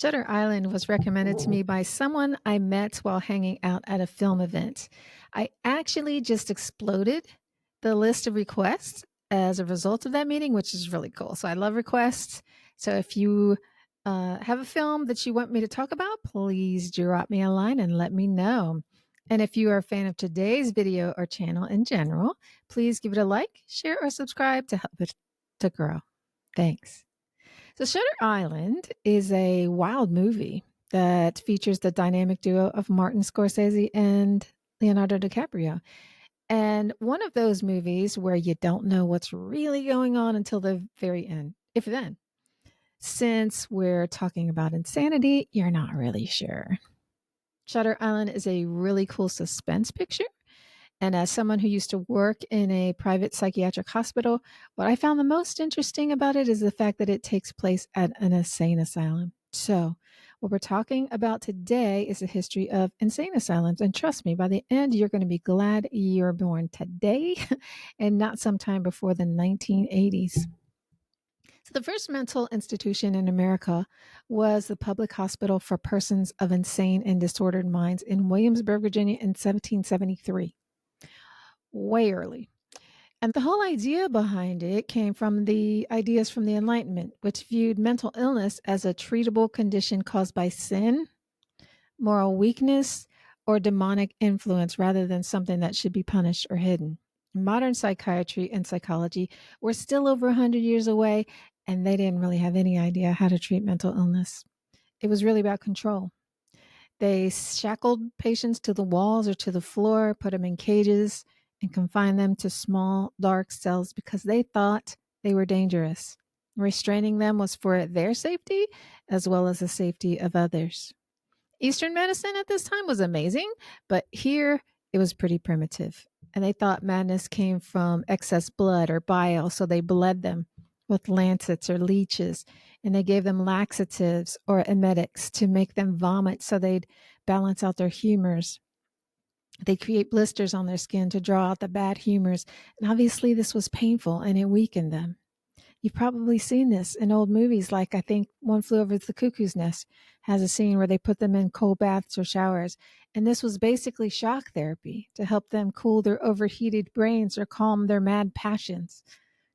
Shutter Island was recommended to me by someone I met while hanging out at a film event. I actually just exploded the list of requests as a result of that meeting, which is really cool. So I love requests. So if you have a film that you want me to talk about, please drop me a line and let me know. And if you are a fan of today's video or channel in general, please give it a like, share, or subscribe to help it to grow. Thanks. So, Shutter Island is a wild movie that features the dynamic duo of Martin Scorsese and Leonardo DiCaprio. And one of those movies where you don't know what's really going on until the very end, if then. Since we're talking about insanity, you're not really sure. Shutter Island is a really cool suspense picture. And as someone who used to work in a private psychiatric hospital, what I found the most interesting about it is the fact that it takes place at an insane asylum. So, what we're talking about today is the history of insane asylums. And trust me, by the end, you're going to be glad you're born today and not sometime before the 1980s. So, the first mental institution in America was the Public Hospital for Persons of Insane and Disordered Minds in Williamsburg, Virginia in 1773. Way early. And the whole idea behind it came from the ideas from the Enlightenment, which viewed mental illness as a treatable condition caused by sin, moral weakness, or demonic influence rather than something that should be punished or hidden. Modern psychiatry and psychology were still over 100 years away, and they didn't really have any idea how to treat mental illness. It was really about control. They shackled patients to the walls or to the floor, put them in cages, and confined them to small, dark cells because they thought they were dangerous. Restraining them was for their safety as well as the safety of others. Eastern medicine at this time was amazing, but here it was pretty primitive. And they thought madness came from excess blood or bile, so they bled them with lancets or leeches, and they gave them laxatives or emetics to make them vomit so they'd balance out their humors. They create blisters on their skin to draw out the bad humors, and obviously this was painful and it weakened them. You've probably seen this in old movies, like I think One Flew Over the Cuckoo's Nest has a scene where they put them in cold baths or showers. And this was basically shock therapy to help them cool their overheated brains or calm their mad passions.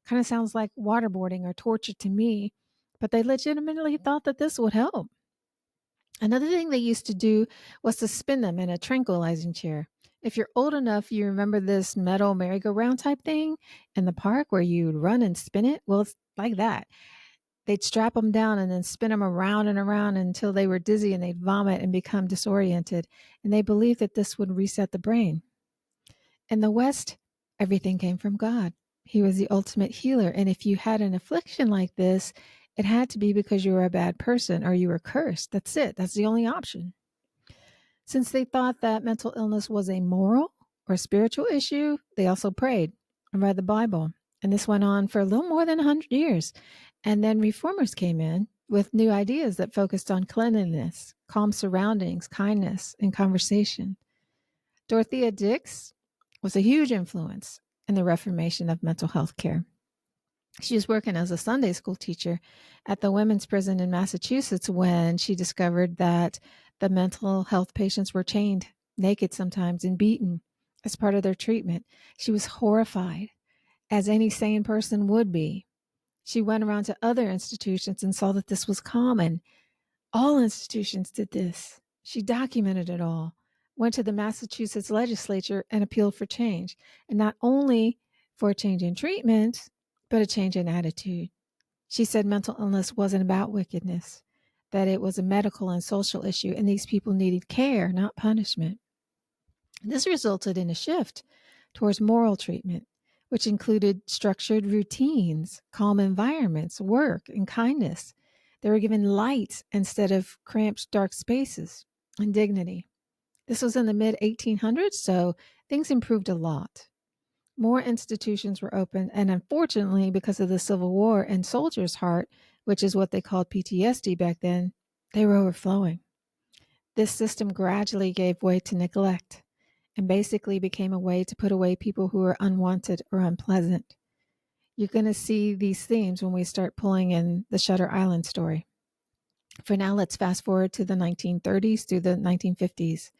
Kind of sounds like waterboarding or torture to me, but they legitimately thought that this would help. Another thing they used to do was to spin them in a tranquilizing chair. If you're old enough, you remember this metal merry-go-round type thing in the park where you'd run and spin it? Well, it's like that. They'd strap them down and then spin them around and around until they were dizzy and they'd vomit and become disoriented. And they believed that this would reset the brain. In the West, everything came from God. He was the ultimate healer. And if you had an affliction like this, it had to be because you were a bad person or you were cursed. That's it. That's the only option. Since they thought that mental illness was a moral or spiritual issue, they also prayed and read the Bible. And this went on for a little more than 100 years. And then reformers came in with new ideas that focused on cleanliness, calm surroundings, kindness, and conversation. Dorothea Dix was a huge influence in the reformation of mental health care. She was working as a Sunday school teacher at the women's prison in Massachusetts when she discovered that the mental health patients were chained, naked sometimes, and beaten as part of their treatment. She was horrified, as any sane person would be. She went around to other institutions and saw that this was common. All institutions did this. She documented it all, went to the Massachusetts legislature and appealed for change. And not only for a change in treatment, but a change in attitude. She said mental illness wasn't about wickedness, that it was a medical and social issue, and these people needed care, not punishment. This resulted in a shift towards moral treatment, which included structured routines, calm environments, work, and kindness. They were given light instead of cramped, dark spaces, and dignity. This was in the mid 1800s, so things improved a lot. More institutions were opened, and unfortunately, because of the Civil War and soldiers' heart, which is what they called PTSD back then, they were overflowing. This system gradually gave way to neglect and basically became a way to put away people who were unwanted or unpleasant. You're going to see these themes when we start pulling in the Shutter Island story. For now, let's fast forward to the 1930s through the 1950s.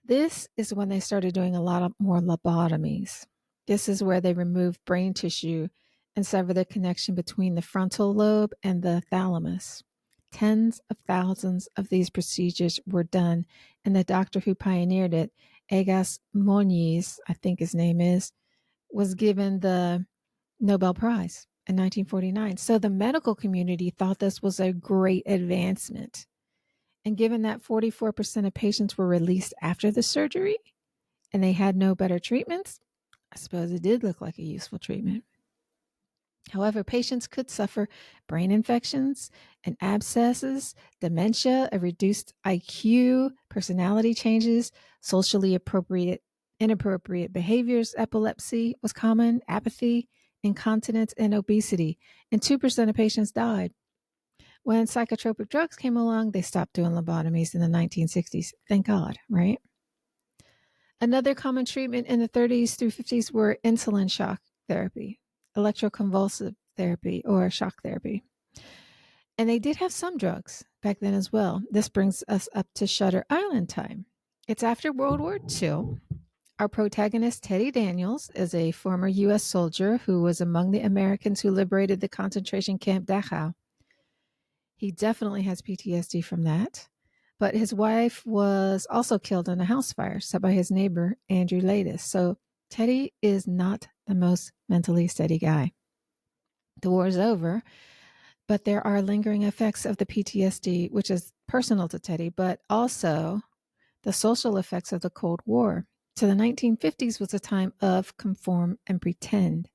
This is when they started doing a lot more lobotomies. This is where they removed brain tissue and sever the connection between the frontal lobe and the thalamus. Tens of thousands of these procedures were done, and the doctor who pioneered it, Egas Moniz, I think his name is, was given the Nobel Prize in 1949. So the medical community thought this was a great advancement. And given that 44% of patients were released after the surgery and they had no better treatments, I suppose it did look like a useful treatment. However, patients could suffer brain infections and abscesses, dementia, a reduced IQ, personality changes, socially inappropriate behaviors, epilepsy was common, apathy, incontinence, and obesity. And 2% of patients died. When psychotropic drugs came along, they stopped doing lobotomies in the 1960s. Thank God, right? Another common treatment in the 30s through 50s were insulin shock therapy, electroconvulsive therapy, or shock therapy. And they did have some drugs back then as well. This brings us up to Shutter Island time. It's after World War II. Our protagonist, Teddy Daniels, is a former U.S. soldier who was among the Americans who liberated the concentration camp Dachau. He definitely has PTSD from that. But his wife was also killed in a house fire set by his neighbor, Andrew Latis. So Teddy is not the most mentally steady guy. The war is over, but there are lingering effects of the PTSD, which is personal to Teddy, but also the social effects of the Cold War. So the 1950s was a time of conform and pretend.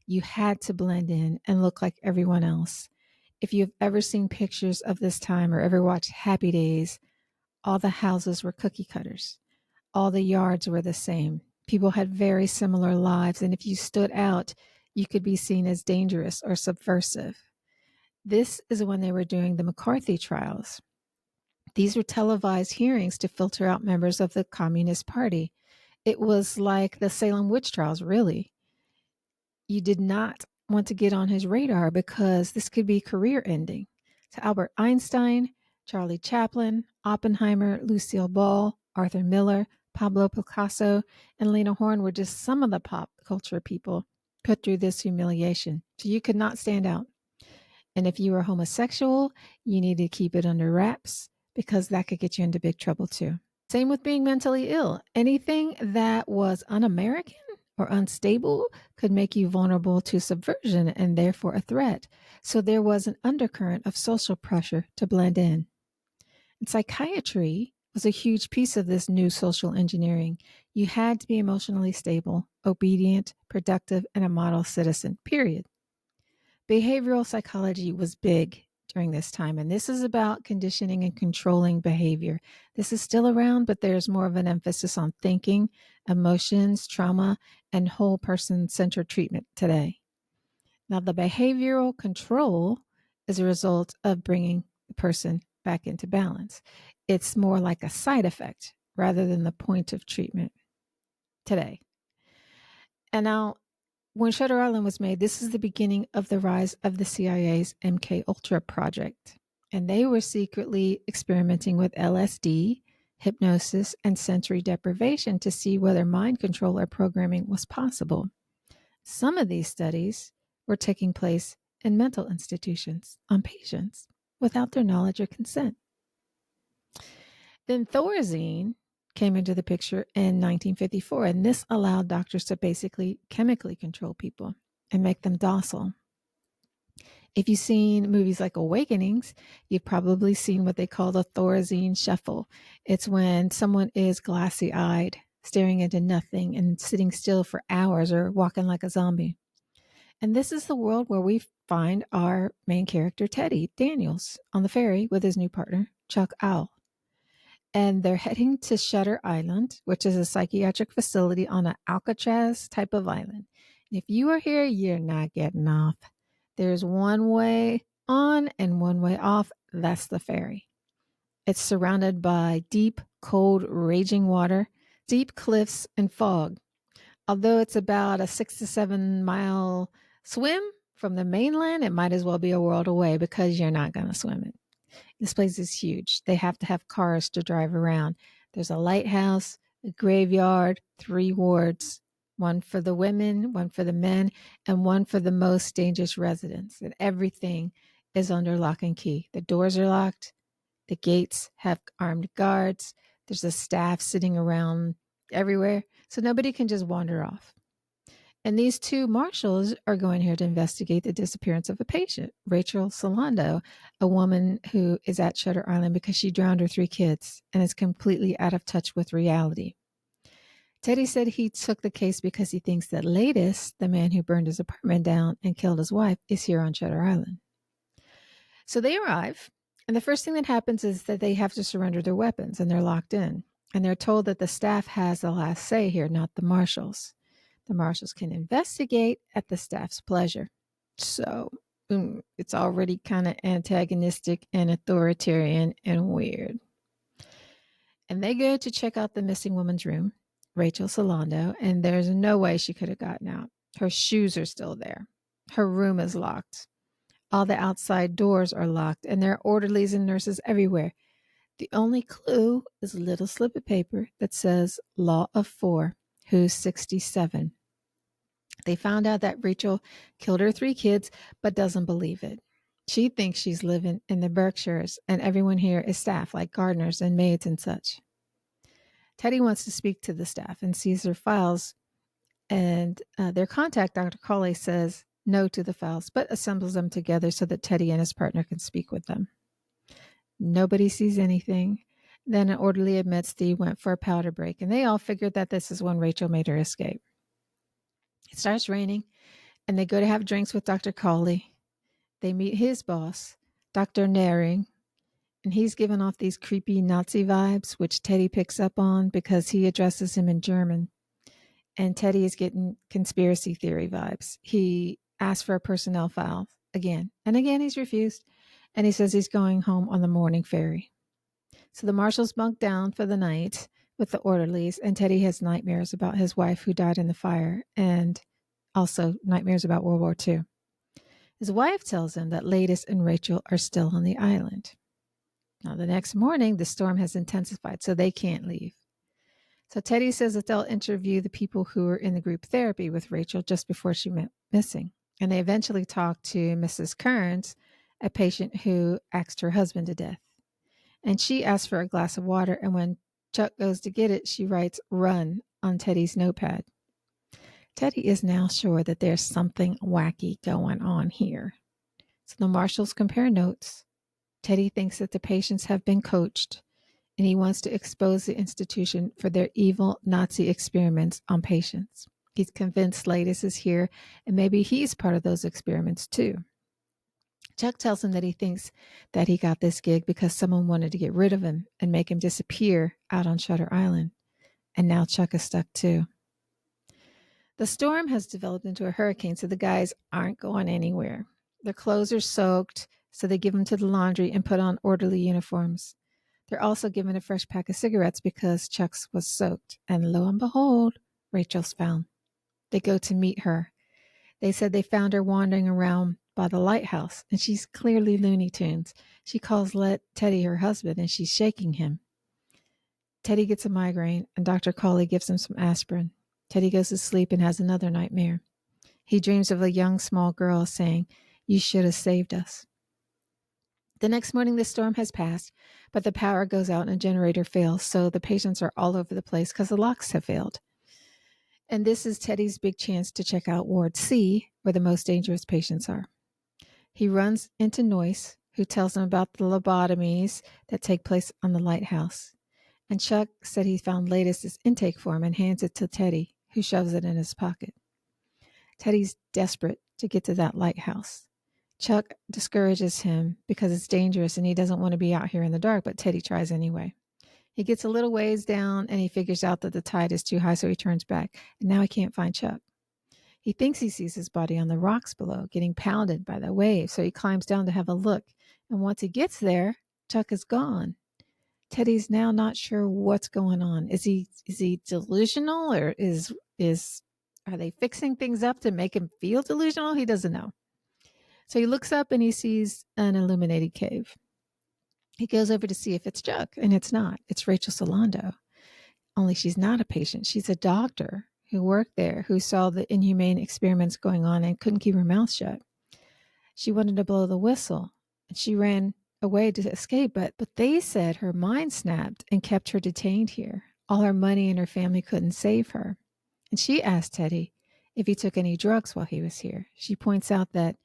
You had to blend in and look like everyone else. If you've ever seen pictures of this time or ever watched Happy Days, all the houses were cookie cutters. All the yards were the same. People had very similar lives, and if you stood out, you could be seen as dangerous or subversive. This is when they were doing the McCarthy trials. These were televised hearings to filter out members of the Communist Party. It was like the Salem witch trials, really. You did not want to get on his radar because this could be career ending. So Albert Einstein, Charlie Chaplin, Oppenheimer, Lucille Ball, Arthur Miller, Pablo Picasso, and Lena Horne were just some of the pop culture people put through this humiliation. So you could not stand out. And if you were homosexual, you needed to keep it under wraps because that could get you into big trouble too. Same with being mentally ill. Anything that was un-American or unstable could make you vulnerable to subversion and therefore a threat. So there was an undercurrent of social pressure to blend in. And psychiatry was a huge piece of this new social engineering. You had to be emotionally stable, obedient, productive, and a model citizen, period. Behavioral psychology was big during this time, and this is about conditioning and controlling behavior. This is still around, but there's more of an emphasis on thinking, emotions, trauma, and whole person centered treatment today. Now, the behavioral control is a result of bringing the person back into balance. It's more like a side effect rather than the point of treatment today. And now, when Shutter Island was made, this is the beginning of the rise of the CIA's MK Ultra project. And they were secretly experimenting with LSD, hypnosis, and sensory deprivation to see whether mind control or programming was possible. Some of these studies were taking place in mental institutions on patients without their knowledge or consent. Then Thorazine came into the picture in 1954, and this allowed doctors to basically chemically control people and make them docile. If you've seen movies like Awakenings, you've probably seen what they call the Thorazine shuffle. It's when someone is glassy-eyed, staring into nothing and sitting still for hours or walking like a zombie. And this is the world where we find our main character, Teddy Daniels, on the ferry with his new partner, Chuck Owl. And they're heading to Shutter Island, which is a psychiatric facility on an Alcatraz type of island. And if you are here, you're not getting off. There's one way on and one way off. That's the ferry. It's surrounded by deep, cold, raging water, steep cliffs, and fog. Although it's about a 6 to 7 mile swim from the mainland, it might as well be a world away because you're not going to swim it. This place is huge. They have to have cars to drive around. There's a lighthouse, a graveyard, 3 wards, one for the women, one for the men, and one for the most dangerous residents. And everything is under lock and key. The doors are locked. The gates have armed guards. There's a staff sitting around everywhere. So nobody can just wander off. And these 2 marshals are going here to investigate the disappearance of a patient, Rachel Solando, a woman who is at Shutter Island because she drowned her 3 kids and is completely out of touch with reality. Teddy said he took the case because he thinks that Latest, the man who burned his apartment down and killed his wife, is here on Shutter Island. So they arrive, and the first thing that happens is that they have to surrender their weapons, and they're locked in. And they're told that the staff has the last say here, not the marshals. The marshals can investigate at the staff's pleasure. So it's already kind of antagonistic and authoritarian and weird. And they go to check out the missing woman's room, Rachel Solando, and there's no way she could have gotten out. Her shoes are still there. Her room is locked. All the outside doors are locked, and there are orderlies and nurses everywhere. The only clue is a little slip of paper that says Law of 4, who's 67. They found out that Rachel killed her 3 kids, but doesn't believe it. She thinks she's living in the Berkshires, and everyone here is staff, like gardeners and maids and such. Teddy wants to speak to the staff and sees their files, and their contact, Dr. Cawley, says no to the files, but assembles them together so that Teddy and his partner can speak with them. Nobody sees anything. Then an orderly admits they went for a powder break, and they all figured that this is when Rachel made her escape. It starts raining, and they go to have drinks with Dr. Cawley. They meet his boss, Dr. Naring, and he's giving off these creepy Nazi vibes, which Teddy picks up on because he addresses him in German. And Teddy is getting conspiracy theory vibes. He asks for a personnel file again, and again he's refused, and he says he's going home on the morning ferry. So the marshals bunk down for the night with the orderlies, and Teddy has nightmares about his wife who died in the fire, and also nightmares about World War II. His wife tells him that Latest and Rachel are still on the island. Now, the next morning, the storm has intensified, so they can't leave. So Teddy says that they'll interview the people who were in the group therapy with Rachel just before she went missing. And they eventually talk to Mrs. Kearns, a patient who axed her husband to death. And she asks for a glass of water, and when Chuck goes to get it, she writes "run" on Teddy's notepad. Teddy is now sure that there's something wacky going on here. So the marshals compare notes. Teddy thinks that the patients have been coached, and he wants to expose the institution for their evil Nazi experiments on patients. He's convinced Latest is here, and maybe he's part of those experiments too. Chuck tells him that he thinks that he got this gig because someone wanted to get rid of him and make him disappear out on Shutter Island. And now Chuck is stuck too. The storm has developed into a hurricane, so the guys aren't going anywhere. Their clothes are soaked, so they give them to the laundry and put on orderly uniforms. They're also given a fresh pack of cigarettes because Chuck's was soaked. And lo and behold, Rachel's found. They go to meet her. They said they found her wandering around by the lighthouse, and she's clearly Looney Tunes. She calls Teddy her husband, and she's shaking him. Teddy gets a migraine, and Dr. Cawley gives him some aspirin. Teddy goes to sleep and has another nightmare. He dreams of a young, small girl saying, "You should have saved us." The next morning, the storm has passed, but the power goes out and a generator fails, so the patients are all over the place because the locks have failed. And this is Teddy's big chance to check out Ward C, where the most dangerous patients are. He runs into Noyce, who tells him about the lobotomies that take place on the lighthouse. And Chuck said he found Latest's intake form and hands it to Teddy, who shoves it in his pocket. Teddy's desperate to get to that lighthouse. Chuck discourages him because it's dangerous and he doesn't want to be out here in the dark, but Teddy tries anyway. He gets a little ways down and he figures out that the tide is too high, so he turns back. And now he can't find Chuck. He thinks he sees his body on the rocks below, getting pounded by the waves, so he climbs down to have a look. And once he gets there, Chuck is gone. Teddy's now not sure what's going on. Is he delusional, or are they fixing things up to make him feel delusional? He doesn't know. So he looks up and he sees an illuminated cave. He goes over to see if it's Chuck, and it's not. It's Rachel Solando. Only she's not a patient. She's a doctor who worked there, who saw the inhumane experiments going on and couldn't keep her mouth shut. She wanted to blow the whistle, and she ran away to escape, but they said her mind snapped and kept her detained here. All her money and her family couldn't save her. And she asked Teddy if he took any drugs while he was here. She points out that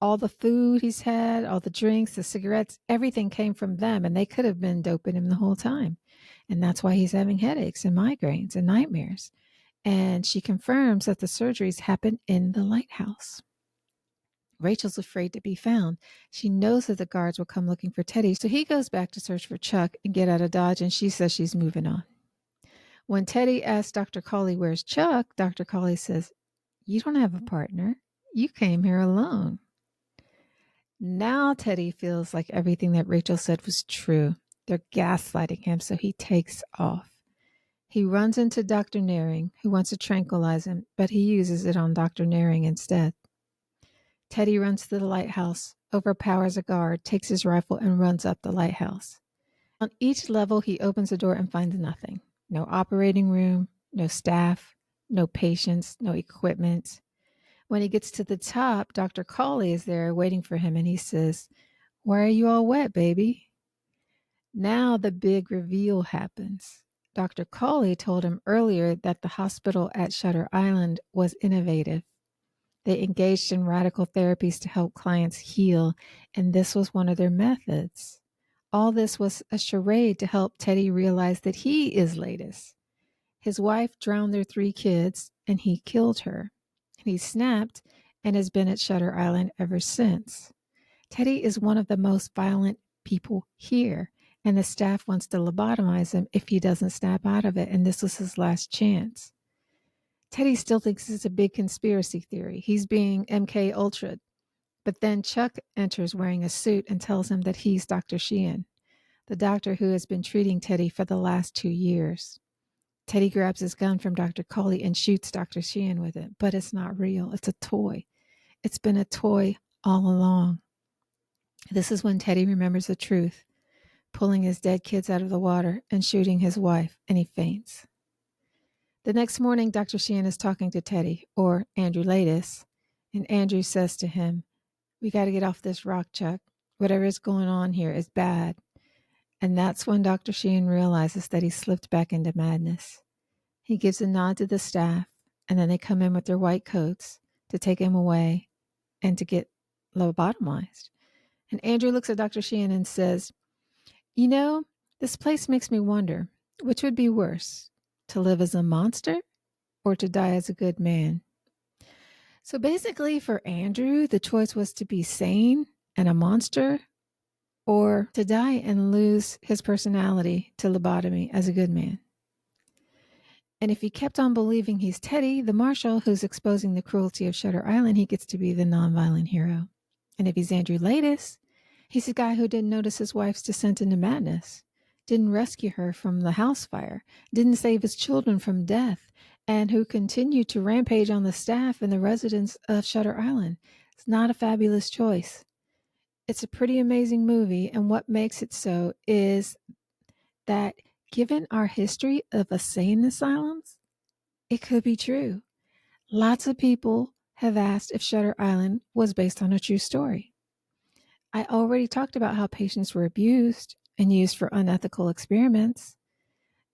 all the food he's had, all the drinks, the cigarettes, everything came from them, and they could have been doping him the whole time. And that's why he's having headaches and migraines and nightmares. And she confirms that the surgeries happened in the lighthouse. Rachel's afraid to be found. She knows that the guards will come looking for Teddy, so he goes back to search for Chuck and get out of Dodge, and she says she's moving on. When Teddy asks Dr. Cawley, where's Chuck? Dr. Cawley says, you don't have a partner. You came here alone. Now Teddy feels like everything that Rachel said was true. They're gaslighting him, so he takes off. He runs into Dr. Naring, who wants to tranquilize him, but he uses it on Dr. Naring instead. Teddy runs to the lighthouse, overpowers a guard, takes his rifle, and runs up the lighthouse. On each level, he opens the door and finds nothing. No operating room, no staff, no patients, no equipment. When he gets to the top, Dr. Cawley is there waiting for him, and he says, why are you all wet, baby? Now the big reveal happens. Dr. Cawley told him earlier that the hospital at Shutter Island was innovative. They engaged in radical therapies to help clients heal, and this was one of their methods. All this was a charade to help Teddy realize that he is latest. His wife drowned their 3 kids, and he killed her. He snapped and has been at Shutter Island ever since. Teddy is one of the most violent people here, and the staff wants to lobotomize him if he doesn't snap out of it, and this was his last chance. Teddy still thinks it's a big conspiracy theory. He's being MK Ultra'd. But then Chuck enters wearing a suit and tells him that he's Dr. Sheehan, the doctor who has been treating Teddy for the last 2 years. Teddy grabs his gun from Dr. Cawley and shoots Dr. Sheehan with it, but it's not real. It's a toy. It's been a toy all along. This is when Teddy remembers the truth, pulling his dead kids out of the water and shooting his wife, and he faints. The next morning, Dr. Sheehan is talking to Teddy, or Andrew Latis, and Andrew says to him, we got to get off this rock, Chuck. Whatever is going on here is bad. And that's when Dr. Sheehan realizes that he slipped back into madness. He gives a nod to the staff, and then they come in with their white coats to take him away and to get lobotomized. And Andrew looks at Dr. Sheehan and says, you know, this place makes me wonder, which would be worse, to live as a monster or to die as a good man? So basically for Andrew, the choice was to be sane and a monster, or to die and lose his personality to lobotomy as a good man. And if he kept on believing he's Teddy, the marshal who's exposing the cruelty of Shutter Island, he gets to be the nonviolent hero. And if he's Andrew Latis, he's the guy who didn't notice his wife's descent into madness, didn't rescue her from the house fire, didn't save his children from death, and who continued to rampage on the staff and the residents of Shutter Island. It's not a fabulous choice. It's a pretty amazing movie, and what makes it so is that given our history of insane asylums, it could be true. Lots of people have asked if Shutter Island was based on a true story. I already talked about how patients were abused and used for unethical experiments.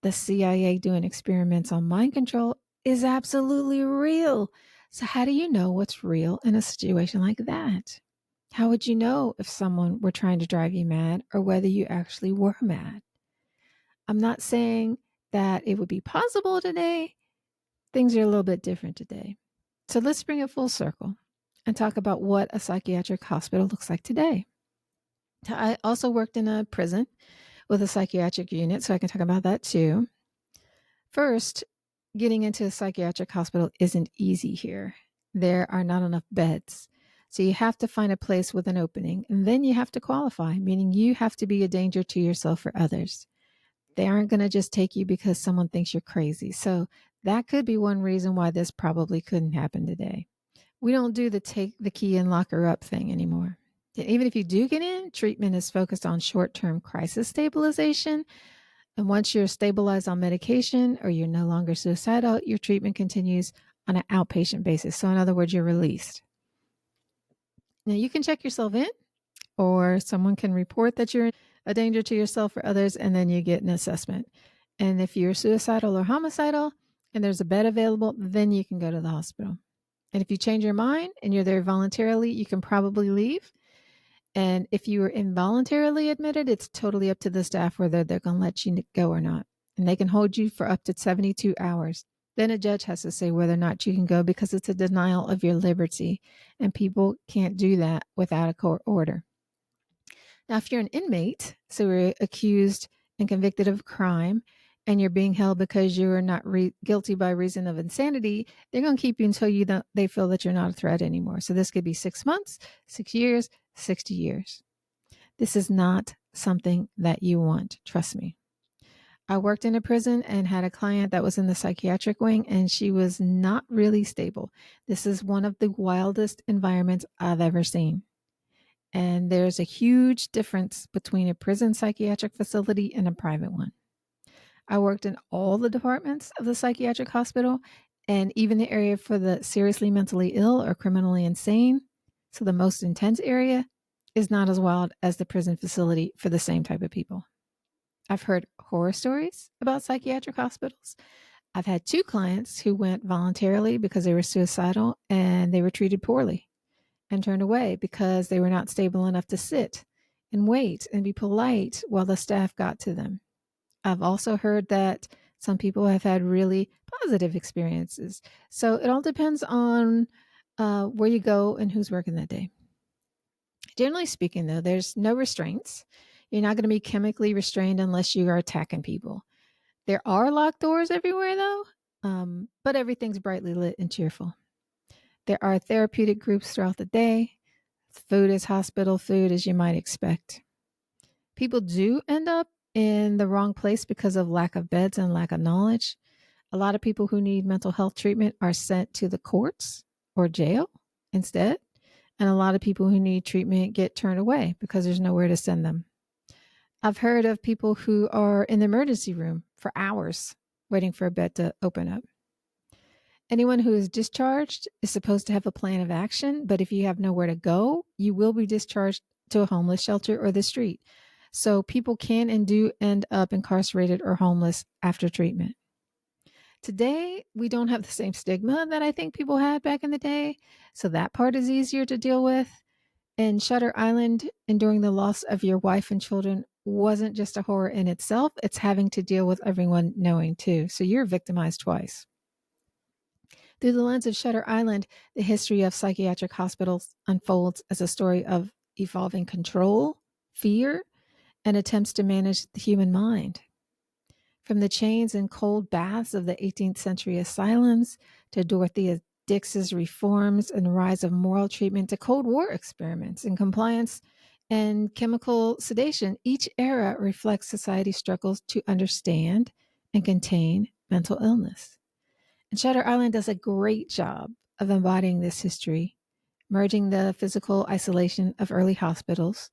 The CIA doing experiments on mind control is absolutely real. So how do you know what's real in a situation like that? How would you know if someone were trying to drive you mad or whether you actually were mad? I'm not saying that it would be possible today. Things are a little bit different today. So let's bring it full circle and talk about what a psychiatric hospital looks like today. I also worked in a prison with a psychiatric unit, so I can talk about that too. First, getting into a psychiatric hospital isn't easy here. There are not enough beds. So you have to find a place with an opening, and then you have to qualify, meaning you have to be a danger to yourself or others. They aren't going to just take you because someone thinks you're crazy. So that could be one reason why this probably couldn't happen today. We don't do the take the key and lock her up thing anymore. And even if you do get in, treatment is focused on short-term crisis stabilization. And once you're stabilized on medication or you're no longer suicidal, your treatment continues on an outpatient basis. So in other words, you're released. Now you can check yourself in, or someone can report that you're a danger to yourself or others, and then you get an assessment. And if you're suicidal or homicidal and there's a bed available, then you can go to the hospital. And if you change your mind and you're there voluntarily, you can probably leave. And if you were involuntarily admitted, it's totally up to the staff whether they're going to let you go or not. And they can hold you for up to 72 hours. Then a judge has to say whether or not you can go, because it's a denial of your liberty. And people can't do that without a court order. Now, if you're an inmate, so you're accused and convicted of a crime, and you're being held because you are not guilty by reason of insanity, they're going to keep you until they feel that you're not a threat anymore. So this could be 6 months, 6 years, 60 years. This is not something that you want. Trust me. I worked in a prison and had a client that was in the psychiatric wing, and she was not really stable. This is one of the wildest environments I've ever seen. And there's a huge difference between a prison psychiatric facility and a private one. I worked in all the departments of the psychiatric hospital, and even the area for the seriously mentally ill or criminally insane, so the most intense area, is not as wild as the prison facility for the same type of people. I've heard horror stories about psychiatric hospitals. I've had 2 clients who went voluntarily because they were suicidal and they were treated poorly and turned away because they were not stable enough to sit and wait and be polite while the staff got to them. I've also heard that some people have had really positive experiences. So it all depends on where you go and who's working that day. Generally speaking, though, there's no restraints. You're not going to be chemically restrained unless you are attacking people. There are locked doors everywhere, though, but everything's brightly lit and cheerful. There are therapeutic groups throughout the day. Food is hospital food, as you might expect. People do end up in the wrong place because of lack of beds and lack of knowledge. A lot of people who need mental health treatment are sent to the courts or jail instead. And a lot of people who need treatment get turned away because there's nowhere to send them. I've heard of people who are in the emergency room for hours waiting for a bed to open up. Anyone who is discharged is supposed to have a plan of action, but if you have nowhere to go, you will be discharged to a homeless shelter or the street. So people can and do end up incarcerated or homeless after treatment. Today, we don't have the same stigma that I think people had back in the day, so that part is easier to deal with. And Shutter Island, enduring the loss of your wife and children, wasn't just a horror in itself. It's having to deal with everyone knowing too. So you're victimized twice. Through the lens of Shutter Island, the history of psychiatric hospitals unfolds as a story of evolving control, fear, and attempts to manage the human mind. From the chains and cold baths of the 18th century asylums to Dorothea Dix's reforms and rise of moral treatment to Cold War experiments in compliance and chemical sedation, each era reflects society's struggles to understand and contain mental illness. And Shutter Island does a great job of embodying this history, merging the physical isolation of early hospitals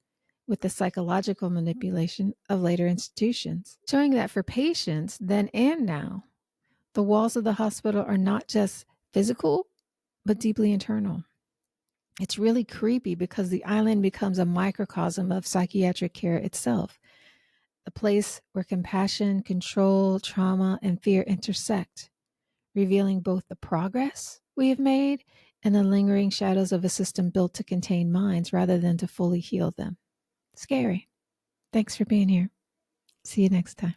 with the psychological manipulation of later institutions, showing that for patients then and now, the walls of the hospital are not just physical, but deeply internal. It's really creepy because the island becomes a microcosm of psychiatric care itself, a place where compassion, control, trauma, and fear intersect, revealing both the progress we have made and the lingering shadows of a system built to contain minds rather than to fully heal them. Scary. Thanks for being here. See you next time.